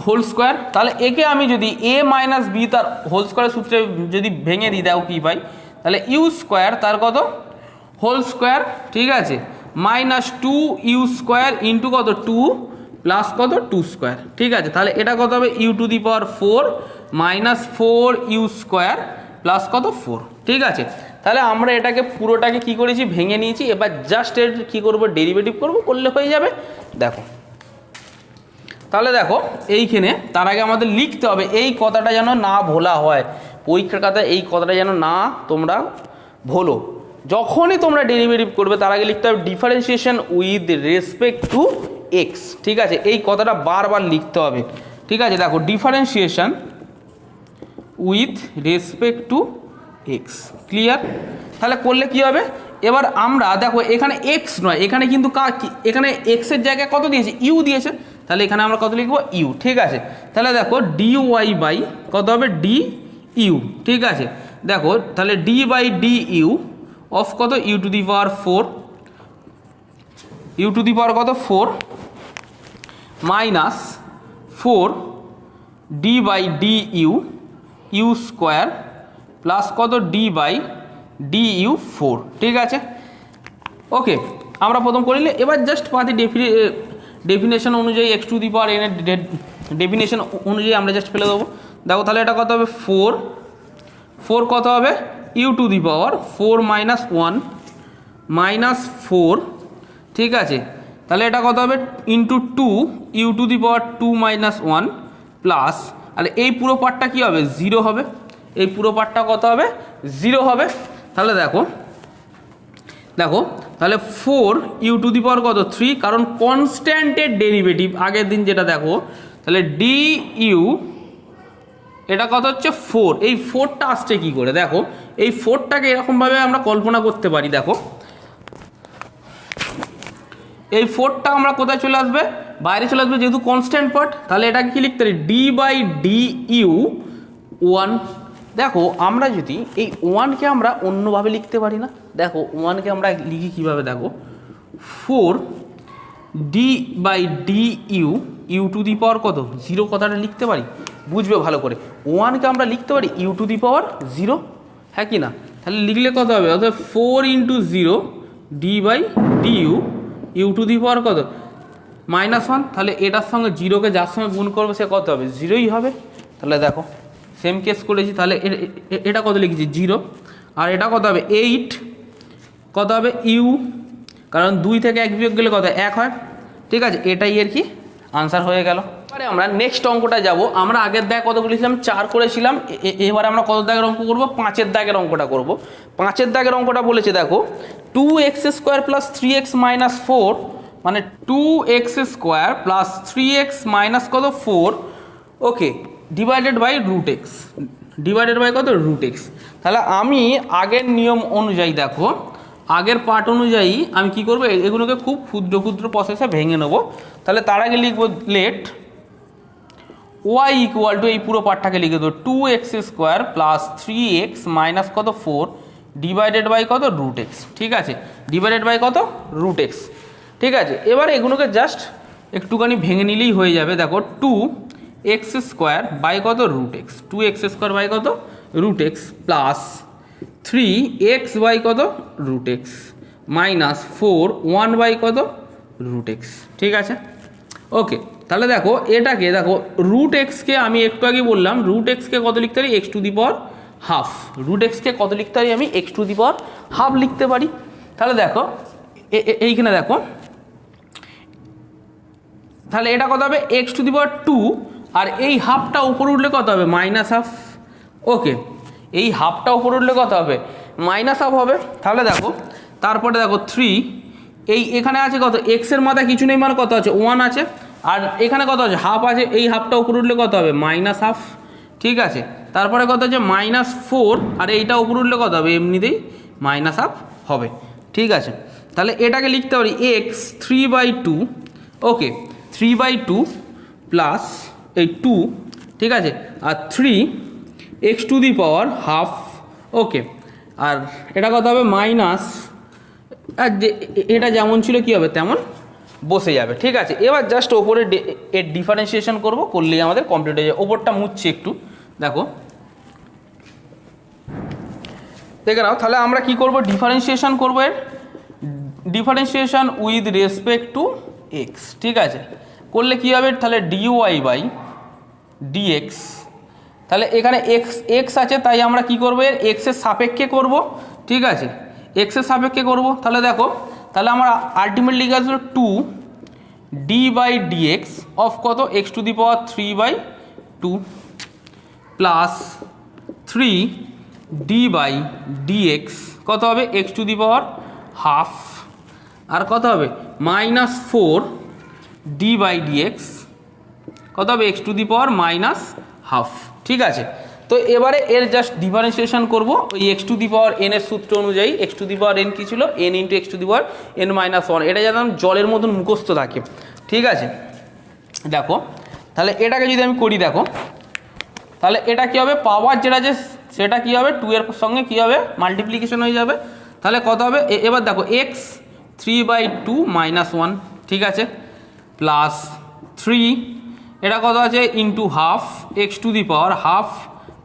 হোল স্কোয়ার। তাহলে একে আমি যদি a মাইনাস বি তার হোল স্কোয়ারের সূত্রে যদি ভেঙে দিই, দাও কি পাই, তাহলে ইউ স্কোয়ার তার কত হোল স্কোয়ার, ঠিক আছে, মাইনাস 2 ইউ স্কোয়ার ইন্টু কত 2 প্লাস কত 2 স্কোয়ার, ঠিক আছে। তাহলে এটা কত হবে u to the power 4 minus 4 u square plus কত 4, ঠিক আছে। তাহলে আমরা এটাকে পুরোটাকে কি করেছি ভেঙে নিয়েছি। এবার জাস্ট এর কী করবো ডেরিভেটিভ করবো, করলে হয়ে যাবে। দেখো তাহলে দেখো এইখানে তার আগে আমাদের লিখতে হবে, এই কথাটা যেন না ভোলা হয় পরীক্ষার খাতায়, এই কথাটা যেন না তোমরা ভোলো। যখনই তোমরা ডেরিভেটিভ করবে তার আগে লিখতে হবে differentiation with respect to x, ঠিক আছে। এই কথাটা বারবার লিখতে হবে, ঠিক আছে। দেখো differentiation with respect to x, clear. তাহলে করলে কি হবে, এবার আমরা দেখো এখানে এক্স নয়, এখানে কিন্তু এখানে এক্সের জায়গায় কত দিয়েছে ইউ দিয়েছে, তাহলে এখানে আমরা কত লিখবো ইউ, ঠিক আছে। তাহলে দেখো ডি ওয়াই বাই কত হবে ডি ইউ, ঠিক আছে। দেখো তাহলে d by d u of কত u to the power 4, u to the power কত 4 minus 4 d by d u u square plus কত ডি বাই ডি ইউ 4, ঠিক আছে। ওকে, আমরা প্রথম করিলে এবার জাস্ট পাতি ডেফিনেশন অনুযায়ী x to the power N এর ডেফিনেশন অনুযায়ী আমরা জাস্ট ফেলে দেবো। দেখো তাহলে এটা কত হবে 4 কত হবে u to the power 4 minus 1 minus 4, ঠিক আছে। তাহলে এটা কত হবে into 2 u to the power 2 minus 1 plus, আর এই পুরো পার্টটা কী হবে 0 হবে, এই পুরো পার্টটা কত হবে 0 হবে। তাহলে দেখো তাহলে 4 ইউ টু দি পাওয়ার কত 3, কারণ কনস্ট্যান্টের ডেরিভেটিভ আগের দিন যেটা দেখো, তাহলে ডি ইউ এটা কত হচ্ছে 4, এই 4টা আসছে কী করে, দেখো এই 4টাকে এরকমভাবে আমরা কল্পনা করতে পারি। দেখো এই 4টা আমরা কোথায় চলে আসবে, বাইরে চলে আসবে, যেহেতু কনস্ট্যান্ট পার্ট। তাহলে এটাকে কি লিখতে পারি ডি বাই ডি ইউ 1। দেখো আমরা যদি এই 1কে আমরা অন্যভাবে লিখতে পারি না, দেখো 1কে আমরা লিখি কীভাবে, দেখো 4 d by d u u to the power কত 0 কথাটা লিখতে পারি, বুঝবে ভালো করে। 1কে আমরা লিখতে পারি ইউ টু দি পাওয়ার 0, হ্যাঁ কি না। তাহলে লিখলে কত হবে, অর্থাৎ 4 into 0 d by d u u to the power কত -1। তাহলে এটার সঙ্গে 0কে যার সঙ্গে গুণ করবে সে কত হবে 0ই হবে। তাহলে দেখো সেম কেস করেছি, তাহলে এটা কত লিখেছি 0, আর এটা কত হবে 8, কত হবে ইউ, কারণ 2 থেকে 1 বিয়োগ গেলে কত 1 হয়, ঠিক আছে। এটাই আর কি আনসার হয়ে গেল। এবারে আমরা নেক্সট অঙ্কটা যাব। আমরা আগের দাগে কত করেছিলাম 4 করেছিলাম, এবারে আমরা কত দাগের অঙ্ক করব 5-এর দাগের অঙ্কটা করব। 5-এর দাগের অঙ্কটা বলেছে দেখো 2x square plus 3x minus 4, মানে 2x square plus 3x minus কত 4, okay, divided by root x, divided by কত রুট এক্স। তাহলে আমি আগের নিয়ম অনুযায়ী দেখো, আগের পার্ট অনুযায়ী আমি কি করব, এগুলোকে খুব ক্ষুদ্র ক্ষুদ্র প্রসেসে ভেঙে নেব। তাহলে তার আগে লিখবো লেট ওয়াই ইকুয়াল টু, এই পুরো পার্টটাকে লিখে দেবো 2x² প্লাস 3x মাইনাস কত 4 ডিভাইডেড বাই কত রুট এক্স। ঠিক আছে, ডিভাইডেড বাই কত রুট এক্স। ঠিক আছে, এবার এগুলোকে জাস্ট একটুখানি ভেঙে নিলেই হয়ে যাবে। দেখো 2x² বাই কত রুট এক্স, 2x² বাই কত root x plus 3x by কত রুট এক্স মাইনাস 4 1 বাই কত রুট এক্স। ঠিক আছে, ওকে। তাহলে দেখো এটাকে দেখো রুট এক্সকে আমি একটু আগে বললাম রুট এক্সকে কত লিখতে পারি, x to the power half. Root এক্সকে কত লিখতে পারি আমি, x to the power half লিখতে পারি। তাহলে দেখো এইখানে দেখো, তাহলে এটা কত হবে x টু দি পাওয়ার 2, আর এই হাফটা উপরে উঠলে কত হবে মাইনাস হাফ। ওকে, এই হাফটা উপরে উঠলে কত হবে মাইনাস হাফ হবে। তাহলে দেখো তারপরে দেখো 3, এই এখানে আছে কত এক্সের মাথায় কিছু নেই মানে কত আছে 1 আছে, আর এখানে কত আছে হাফ আছে, এই হাফটা উপরে উঠলে কত হবে মাইনাস হাফ। ঠিক আছে, তারপরে কত আছে -4, আর এইটা উপরে উঠলে কত হবে এমনিতেই মাইনাস হাফ হবে। ঠিক আছে, তাহলে এটাকে লিখতে পারি এক্স 3/2, ওকে 3/2 প্লাস এই 2, ঠিক আছে, আর 3x to the power half. ওকে, আর এটা কত হবে মাইনাস, আর যে এটা যেমন ছিল কী হবে তেমন বসে যাবে। ঠিক আছে, এবার জাস্ট ওপরে এর ডিফারেন্সিয়েশন করব, করলেই আমাদের কমপ্লিট হয়ে যাবে। ওপরটা মুছছি একটু, দেখো দেখে নাও। তাহলে আমরা কি করব, ডিফারেন্সিয়েশন করব, এর differentiation with respect to x. ঠিক আছে, করলে কি হবে, তাহলে ডিওয়াই বাই ডিএক্স। তাহলে এখানে এক্স আছে, তাই আমরা কি করব, এর এক্সের সাপেক্ষে করব। ঠিক আছে, এক্সের সাপেক্ষে করব। তাহলে দেখো, তাহলে আমরা আলটিমেটলি লিখে আসবো 2d/dx অফ কত x to the power 3/2 plus 3d/dx কত হবে x to the power half, আর কত হবে -4d/dx কত হবে x to the power -half. ঠিক আছে, তো এবারে এর জাস্ট ডিফারেন্সিয়েশন করব ওই x to the power n এর সূত্র অনুযায়ী। x to the power n কী ছিল, n into x to the power n-1। এটা যেন জলের মতন মুখস্থ থাকে। ঠিক আছে, দেখো তাহলে এটাকে যদি আমি করি, দেখো তাহলে এটা কী হবে, পাওয়ার যেটা আছে সেটা কী হবে 2 এর সঙ্গে কী হবে মাল্টিপ্লিকেশন হয়ে যাবে। তাহলে কত হবে, এবার দেখো x 3/2 -1, ঠিক আছে, প্লাস 3, এটা কত আছে into half x to the power half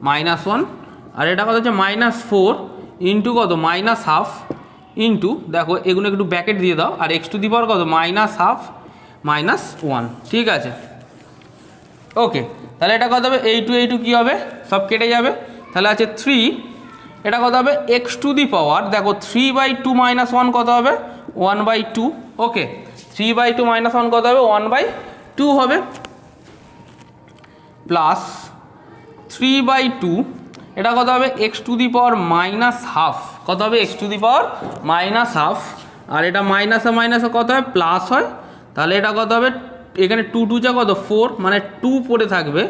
-1, আর এটা কত হচ্ছে -4 ইন্টু কত -হাফ ইন্টু, দেখো এগুলো একটু ব্যাকেট দিয়ে দাও, আর x টু দি পাওয়ার কত -হাফ -1। ঠিক আছে, ওকে। তাহলে এটা কত হবে, এই টু কী হবে সব কেটে যাবে। তাহলে আছে 3, এটা কত হবে x টু দি পাওয়ার, দেখো 3/2 -1 কত হবে 1/2। ওকে, 3/2 -1 কত হবে 1/2 হবে, প্লাস 3/2, এটা কত হবে x to the power -half, কত হবে x to the power -half, আর এটা মাইনাসে মাইনাসে কত হয় প্লাস হয়। তাহলে এটা কত হবে, এখানে 2 যা কত 4, মানে 2 পড়ে থাকবে,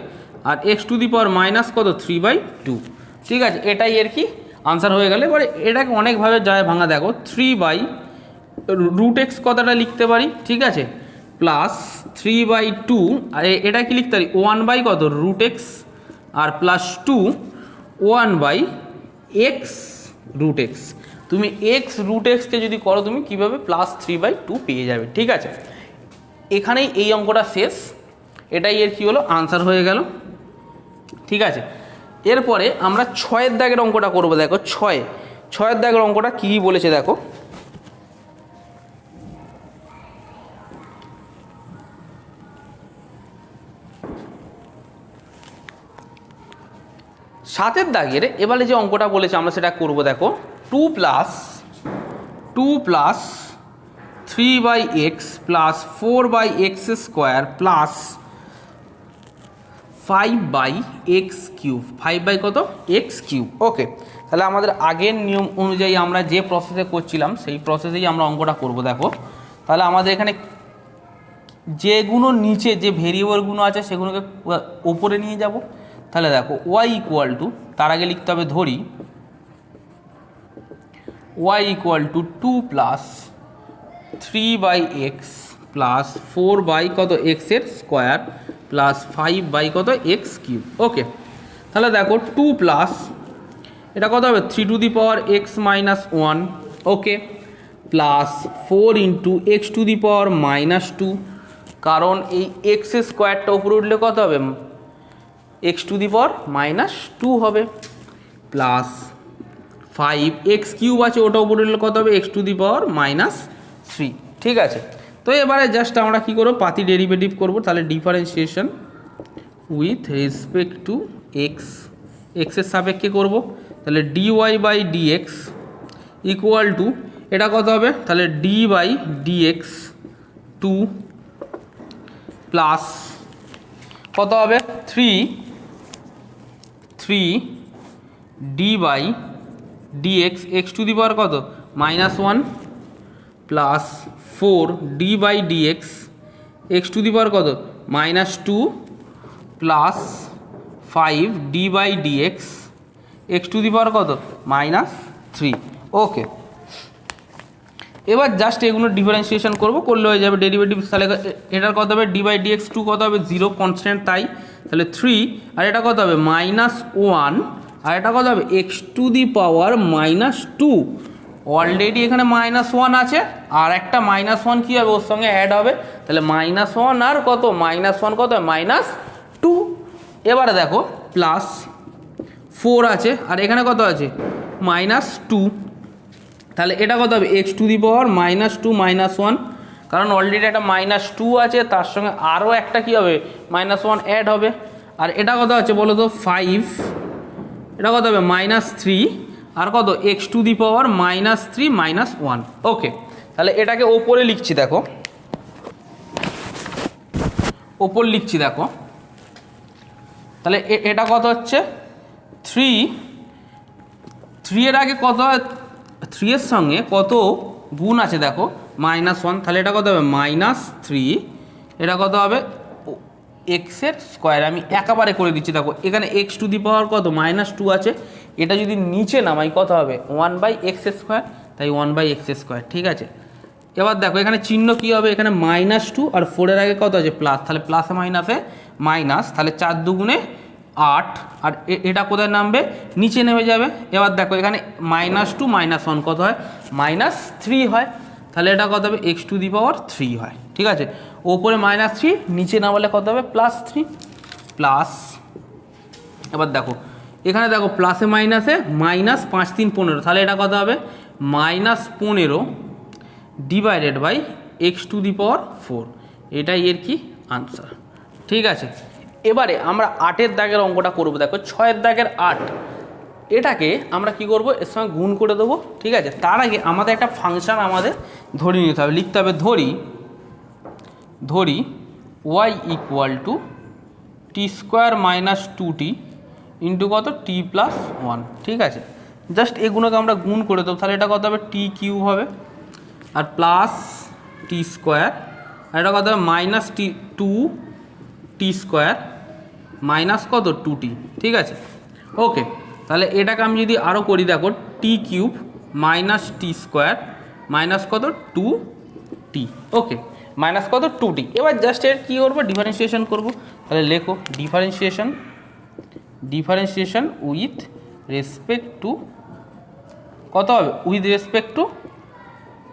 আর x to the power minus কত 3/2। ঠিক আছে, এটাই এর কি আনসার হয়ে গেলে। এবারে এটাকে অনেকভাবে যায় ভাঙা, দেখো 3/√x কথাটা লিখতে পারি। ঠিক আছে, প্লাস 3/2, আর এটা কি লিখতে পারি 1 কত √x, আর প্লাস 2 1/x √x। তুমি x√x-কে যদি করো তুমি কীভাবে +3/2 পেয়ে যাবে। ঠিক আছে, এখানেই এই অঙ্কটা শেষ, এটাই এর কী হলো আনসার হয়ে গেল। ঠিক আছে, এরপরে আমরা 6-এর দাগের অঙ্কটা করবো। দেখো 6-এর দাগের অঙ্কটা কী বলেছে, দেখো সাতের দাগের এবারে যে অঙ্কটা বলেছে আমরা সেটা করব। দেখো 2 + 3/x plus 4/x² plus 5/x³, 5 কত x³। ওকে, তাহলে আমাদের আগের নিয়ম অনুযায়ী আমরা যে প্রসেসে করছিলাম সেই প্রসেসেই আমরা অঙ্কটা করব। দেখো তাহলে আমাদের এখানে যেগুলো নিচে যে ভেরিয়েবলগুলো আছে সেগুলোকে ওপরে নিয়ে যাব। তাহলে দেখো ওয়াই ইকুয়াল টু, তার আগে লিখতে হবে ধরি y equal to 2 plus 3/x plus 4 কত এক্সের স্কোয়ার প্লাস 5 কত এক্স কিউব। ওকে, তাহলে দেখো 2 প্লাস এটা কত হবে 3 two the power x minus 1, okay, plus 4 into x to the power minus 2, কারণ এই এক্স স্কোয়ারটা উপরে উঠলে কত হবে x to the power minus 2 হবে, প্লাস 5 এক্স কিউব আছে ওটা উপরে উঠলে কত হবে x to the power minus 3। ঠিক আছে, তো এবারে জাস্ট আমরা কী করবো পাতি ডেরিভেটিভ করবো, তাহলে differentiation with respect to x, এক্সের সাপেক্ষে করব, তাহলে dy by dx equal to এটা কত হবে তাহলে ডি বাই ডিএক্স 2 প্লাস কত হবে 3 d by dx x to the power কত minus 1 plus 4 d by dx x to the power কত minus 2 plus 5 d by dx x to the power কত minus 3। ওকে, এবার জাস্ট এগুলো differentiation করবো, করলে হয়ে যাবে ডেরিভেটিভ। তাহলে এটার কত হবে ডি বাই ডিএক্স 2 কত হবে 0 কনস্ট্যান্ট, তাই তাহলে 3 আর এটা কত হবে মাইনাস 1 আর এটা কত হবে x to the power minus 2। Already এখানে মাইনাস 1 আছে আর একটা মাইনাস 1 কী হবে ওর সঙ্গে অ্যাড হবে, তাহলে মাইনাস 1 আর কত মাইনাস 1 কত মাইনাস 2। এবারে দেখো প্লাস 4 আছে আর এখানে কত আছে মাইনাস 2, তাহলে এটা কত হবে x to the power minus 2 minus 1, কারণ অলরেডি একটা মাইনাস 2 আছে তার সঙ্গে আরও একটা কী হবে মাইনাস 1 অ্যাড হবে। আর এটা কত আছে বলো তো 5, এটা কত হবে মাইনাস 3 আর কত x to the power minus 3 minus 1। ওকে, তাহলে এটাকে ওপরে লিখছি, দেখো ওপর লিখছি, দেখো তাহলে এটা কত হচ্ছে 3 এর আগে কত 3 এর সঙ্গে কত গুণ আছে দেখো মাইনাস 1, তাহলে এটা কত হবে মাইনাস 3, এটা কত হবে এক্সের স্কোয়ার। আমি একেবারে করে দিচ্ছি, দেখো এখানে এক্স টু দি পাওয়ার কত মাইনাস 2 আছে, এটা যদি নিচে নামাই কত হবে 1/x স্কোয়ার, তাই 1/x স্কোয়ার। ঠিক আছে, এবার দেখো এখানে চিহ্ন কী হবে এখানে মাইনাস 2 আর 4 এর আগে কত আছে প্লাস, তাহলে প্লাসে মাইনাসে মাইনাস, তাহলে 4 দুগুণে 8 আর এটা কোথায় নামবে নিচে নেমে যাবে। এবার দেখো এখানে মাইনাস 2 মাইনাস 1 কত হয় মাইনাস 3 হয়, তাহলে এটা কত হবে এক্স টু দি পাওয়ার 3 হয়। ঠিক আছে, ওপরে মাইনাস 3 নিচে নামালে কত হবে প্লাস 3 প্লাস, এবার দেখো এখানে দেখো প্লাসে মাইনাসে মাইনাস 5 3 15, তাহলে এটা কত হবে minus 15 divided by x to the power 4, এটাই এর কি আনসার। ঠিক আছে, এবারে আমরা 8-এর দাগের অঙ্কটা করবো। দেখো 6-এর দাগের 8, এটাকে আমরা কি করব এর সঙ্গে গুণ করে দেবো। ঠিক আছে, তার আগে আমাদের একটা ফাংশন আমাদের ধরে নিতে হবে, লিখতে হবে ধরি y equal to t square minus 2t into কত টি প্লাস 1। ঠিক আছে, জাস্ট এগুলোকে আমরা গুণ করে দেবো, তাহলে এটা কত হবে টি কিউব হবে আর প্লাস টি স্কোয়ার আর এটা কত হবে মাইনাস টি 2t স্কোয়ার মাইনাস কত 2t। ঠিক আছে, ওকে, তাহলে এটাকে আমি যদি আরও করি দেখো টি কিউব মাইনাস টি স্কোয়ার মাইনাস কত 2t। ওকে, মাইনাস কত 2t। এবার জাস্ট এর কী করবো ডিফারেন্সিয়েশন করবো, তাহলে লেখো ডিফারেন্সিয়েশন উইথ রেসপেক্ট টু কত হবে উইথ রেসপেক্ট টু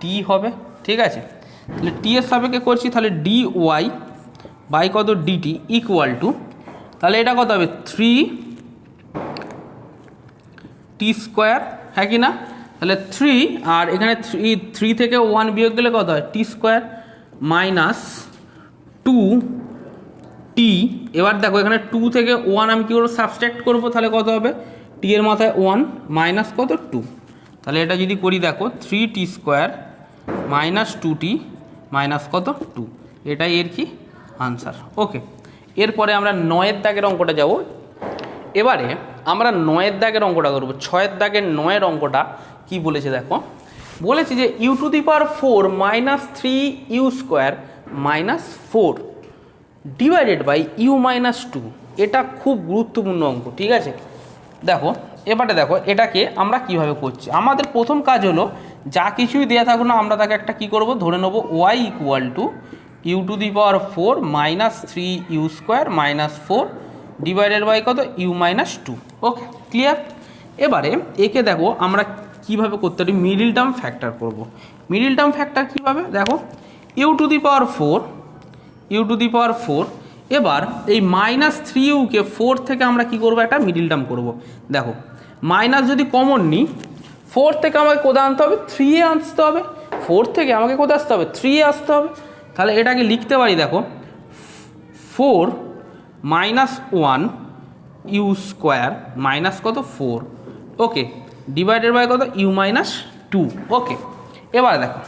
টি হবে। ঠিক আছে, তাহলে টি এর সাপেক্ষে করছি, তাহলে ডি ওয়াই বাই কত ডিটি ইকুয়াল টু, তাহলে এটা কত হবে 3t স্কোয়ার, হ্যাঁ কি না, তাহলে 3 আর এখানে 3 থেকে 1 বিয়োগ গেলে কত হয় টি স্কোয়ার মাইনাস 2t। এবার দেখো এখানে 2 থেকে 1 আমি কী করবো সাবস্ট্রাক্ট করবো, তাহলে কত হবে টি এর মাথায় 1 মাইনাস কত 2, তাহলে এটা যদি করি দেখো 3t square minus 2t minus কত 2, এটাই এর কি আনসার। ওকে, এরপরে আমরা 9-এর দাগের অঙ্কটা যাব। এবারে আমরা 9-এর দাগের অঙ্কটা করবো। 6-এর দাগের 9-এর অঙ্কটা কি বলেছে দেখো, বলেছে যে u to the power 4 minus 3u square minus 4 divided by u minus 2 এটা খুব গুরুত্বপূর্ণ অঙ্ক, ঠিক আছে। দেখো এবারে দেখো এটাকে আমরা কিভাবে করছি। আমাদের প্রথম কাজ হলো যা কিছুই দেওয়া থাকুক না আমরা তাকে একটা কি করব, ধরে নেব y equal to u to the power 4 minus 3 u square minus 4 divided by কত ইউ মাইনাস 2। Okay, clear. এবারে একে দেখো আমরা কিভাবে করতে পারি, মিডিল টার্ম ফ্যাক্টর করব। মিডিল টার্ম ফ্যাক্টর কীভাবে, দেখো u to the power 4 u to the power 4, এবার এই মাইনাস 3ইউকে 4 থেকে আমরা কি করব, একটা মিডিল টার্ম করব। দেখো মাইনাস যদি কমন নিই 4 থেকে আমাকে কোথায় আনতে হবে, 3 এ আসতে হবে। 4 থেকে আমাকে কোথায় আসতে হবে, 3 এ আসতে হবে। তাহলে এটাকে লিখতে পারি, দেখো 4 মাইনাস 1 ইউ স্কোয়ার মাইনাস কত 4, ওকে, ডিভাইডেড বাই কত ইউ মাইনাস 2। ওকে, এবার দেখো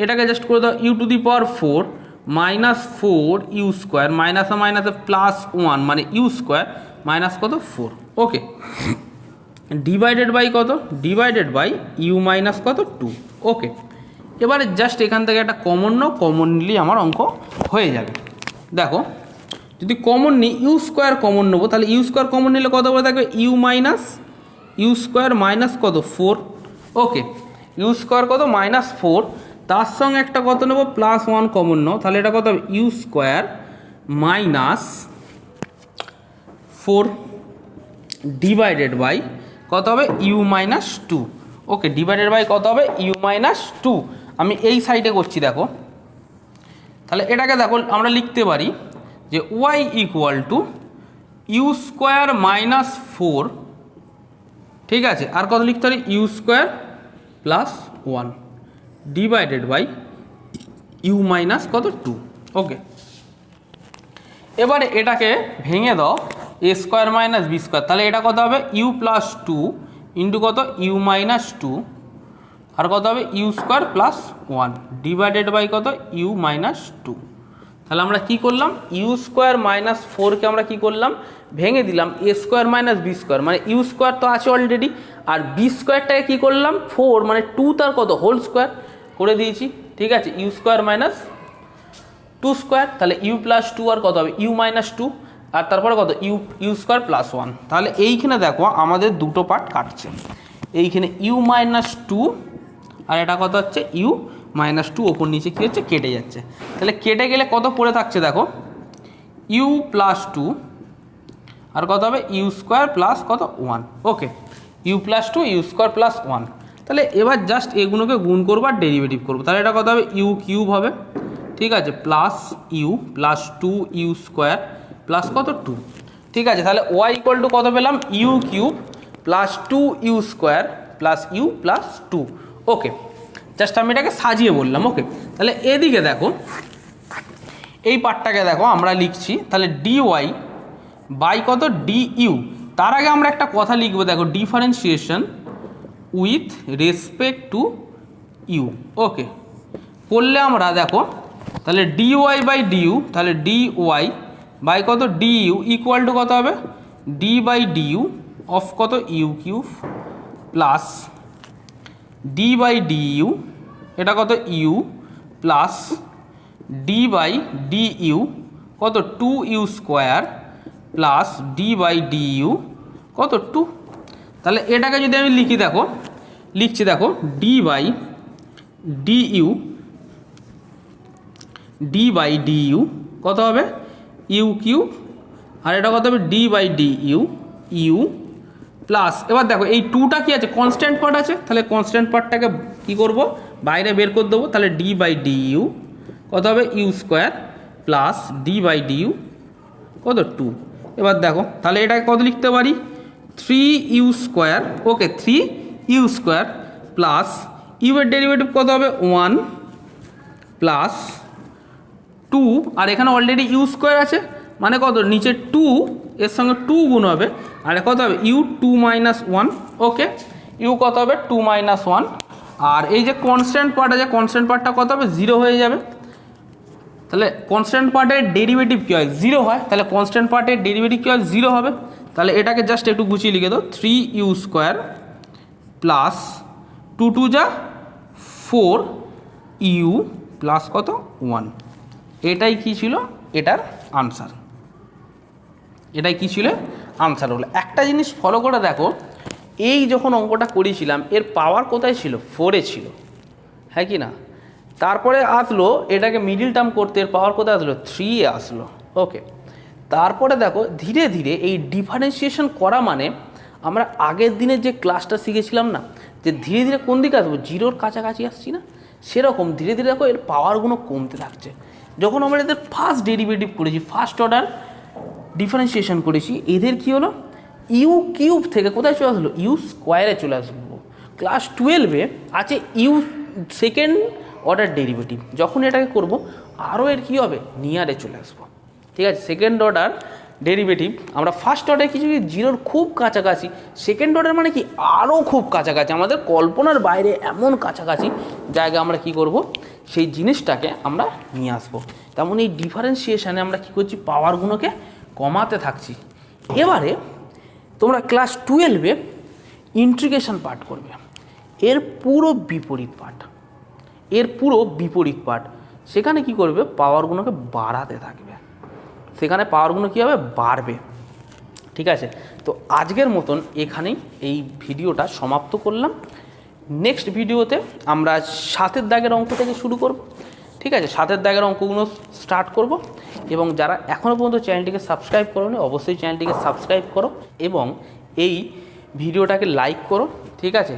এটাকে জাস্ট করে দাও u to the power 4 minus 4 u square মাইনাসে মাইনাসে প্লাস 1 মানে ইউ স্কোয়ার মাইনাস কত 4। ওকে, ডিভাইডেড বাই কত, ডিভাইডেড বাই ইউ মাইনাস কত 2। ওকে, এবারে জাস্ট এখান থেকে একটা কমন নাও, কমন নিলেই আমার অঙ্ক হয়ে যাবে। দেখো যদি কমন নিই ইউ স্কোয়ার কমন নেবো, তাহলে ইউ স্কোয়ার কমন নিলে কত বলে থাকবে, u minus u square minus কত 4। ওকে, ইউ স্কোয়ার কত মাইনাস 4, তার সঙ্গে একটা কত নেবো প্লাস 1 কমন নাও, তাহলে এটা কত হবে u square minus 4 divided by কত হবে u minus 2। Okay, divided by কত হবে ইউ মাইনাস 2। আমি এই সাইডে করছি, দেখো তাহলে এটাকে দেখো আমরা লিখতে পারি যে y equal to u square minus 4, ঠিক আছে, আর কত লিখতে পারি u square plus 1 divided by u minus কত 2। ওকে, এবারে এটাকে ভেঙে দাও a square minus b square, তাহলে এটা কত হবে ইউ প্লাস 2 ইন্টু কত ইউ মাইনাস 2, আর কত হবে u square plus 1 divided by কত ইউ মাইনাস 2। তাহলে আমরা কি করলাম, ইউ স্কোয়ার মাইনাস 4কে আমরা কি করলাম, ভেঙে দিলাম এ স্কোয়ার মাইনাস বি স্কোয়ার, মানে ইউ স্কোয়ার তো আছে অলরেডি, আর বি স্কোয়ারটাকে কী করলাম 4 মানে 2 তার কত হোল স্কোয়ার করে দিয়েছি, ঠিক আছে, ইউ স্কোয়ার মাইনাস 2 স্কোয়ার, তাহলে ইউ প্লাস 2 আর কত হবে ইউ মাইনাস 2, আর তারপরে কত ইউ স্কোয়ার প্লাস 1। তাহলে এইখানে দেখো আমাদের দুটো পার্ট কাটছে, এইখানে ইউ মাইনাস 2 আর এটা কত হচ্ছে ইউ মাইনাস 2, ওপর নিচে কী হচ্ছে কেটে যাচ্ছে। তাহলে কেটে গেলে কত পড়ে থাকছে, দেখো ইউ প্লাস 2 আর কত হবে ইউ স্কোয়ার প্লাস কত 1। Okay, u plus 2 u square plus 1। তাহলে এবার জাস্ট এগুলোকে গুণ করবো আর ডেরিভেটিভ করবো, তাহলে এটা কত হবে ইউ কিউব হবে, ঠিক আছে, plus u plus 2 u square plus কত 2, ঠিক আছে। তাহলে ওয়াই ইকুয়াল টু কত পেলাম u cube plus 2 u square plus u plus 2। Okay, just আমি এটাকে সাজিয়ে বললাম। ওকে, তাহলে এদিকে দেখো এই পার্টটাকে দেখো আমরা লিখছি তাহলে ডিওয়াই বাই কত ডি ইউ। তার আগে আমরা একটা কথা লিখবো, দেখো differentiation with respect to u. Okay, করলে আমরা দেখো তাহলে ডিওয়াই বাই ডিউ, তাহলে ডিওয়াই বাই কত ডিইউ ইকুয়াল টু কত হবে ডি বাই ডিউ অফ কত u cube plus d by du, এটা কত u plus d by du কত 2 u square plus d by du কত 2। তাহলে এটাকে যদি আমি লিখি, দেখো লিখছি, দেখো d by du, d by du কত হবে ইউ কিউব, আর এটা কত হবে d by du u plus, এবার দেখো এই 2টা কি আছে কনস্ট্যান্ট পার্ট আছে, তাহলে কনস্ট্যান্ট পার্টটাকে কী করবো বাইরে বের করে দেবো, তাহলে ডি বাই ডিইউ কত হবে u square plus d by du কত 2। এবার দেখো তাহলে এটাকে কত লিখতে পারি 3 u square, okay 3 u square plus u এর ডেরিভেটিভ কত হবে 1 প্লাস 2, আর এখানে অলরেডি ইউ স্কোয়ার আছে মানে কত নিচে 2 এর সঙ্গে 2 গুণ হবে, আর কত হবে ইউ 2 মাইনাস 1। ওকে, ইউ কত হবে 2 মাইনাস 1, আর এই যে কনস্ট্যান্ট পার্ট আছে কনস্ট্যান্ট পার্টটা কত হবে 0 হয়ে যাবে। তাহলে কনস্ট্যান্ট পার্টের ডেরিভেটিভ কী হয় 0 হয়, তাহলে কনস্ট্যান্ট পার্টের ডেরিভেটিভ কী হয় 0 হবে। তাহলে এটাকে জাস্ট একটু গুছিয়ে লিখে দাও 3 ইউ স্কোয়ার প্লাস 2 2 যা 4 ইউ প্লাস কত 1। এটাই কি ছিল এটার আনসার। এটাই কী ছিল, আনসার হলো। একটা জিনিস ফলো করে দেখো, এই যখন অঙ্কটা করেছিলাম এর পাওয়ার কোথায় ছিল, 4-এ ছিল, হ্যাঁ কি না? তারপরে আসলো এটাকে মিডিল টার্ম করতে, এর পাওয়ার কোথায় আসলো, 3-এ আসলো। ওকে, তারপরে দেখো ধীরে ধীরে এই ডিফারেন্সিয়েশন করা মানে আমরা আগের দিনের যে ক্লাসটা শিখেছিলাম না, যে ধীরে ধীরে কোন দিকে আসবো, 0-র কাছাকাছি আসছি না, সেরকম ধীরে ধীরে দেখো এর পাওয়ারগুলো কমতে থাকছে। যখন আমরা এদের ফার্স্ট ডেরিভেটিভ করেছি, ফার্স্ট অর্ডার ডিফারেন্সিয়েশন করেছি, এদের কি হলো, ইউ কিউব থেকে কোথায় চলে আসলো, ইউ স্কোয়ারে চলে আসবো। ক্লাস 12-এ আছে ইউ সেকেন্ড অর্ডার ডেরিভেটিভ, যখন এটাকে করব আরও এর কী হবে, নিয়ারে চলে আসবো। ঠিক আছে, সেকেন্ড অর্ডার ডেরিভেটিভ আমরা ফার্স্ট অর্ডার কিছু 0-র খুব কাছাকাছি, সেকেন্ড অর্ডার মানে কি আরও খুব কাছাকাছি, আমাদের কল্পনার বাইরে এমন কাছাকাছি জায়গা আমরা কি করব, সেই জিনিসটাকে আমরা নিয়ে আসবো। তেমন এই ডিফারেন্সিয়েশানে আমরা কী করছি, পাওয়ারগুলোকে কমাতে থাকছি। এবারে তোমরা ক্লাস 12-এ ইন্টিগ্রেশন পার্ট করবে, এর পুরো বিপরীত পার্ট, সেখানে কি করবে, পাওয়ারগুলোকে বাড়াতে থাকবে, সেখানে পাওয়ারগুলো কী হবে, বাড়বে। ঠিক আছে, তো আজকের মতন এখানেই এই ভিডিওটা সমাপ্ত করলাম। নেক্সট ভিডিওতে আমরা 7-এর দাগের অঙ্ক থেকে শুরু করব। ঠিক আছে, 7-এর দাগের অঙ্কগুলো স্টার্ট করব। এবং যারা এখনও পর্যন্ত চ্যানেলটিকে সাবস্ক্রাইব করোনি, অবশ্যই চ্যানেলটিকে সাবস্ক্রাইব করো এবং এই ভিডিওটাকে লাইক করো। ঠিক আছে।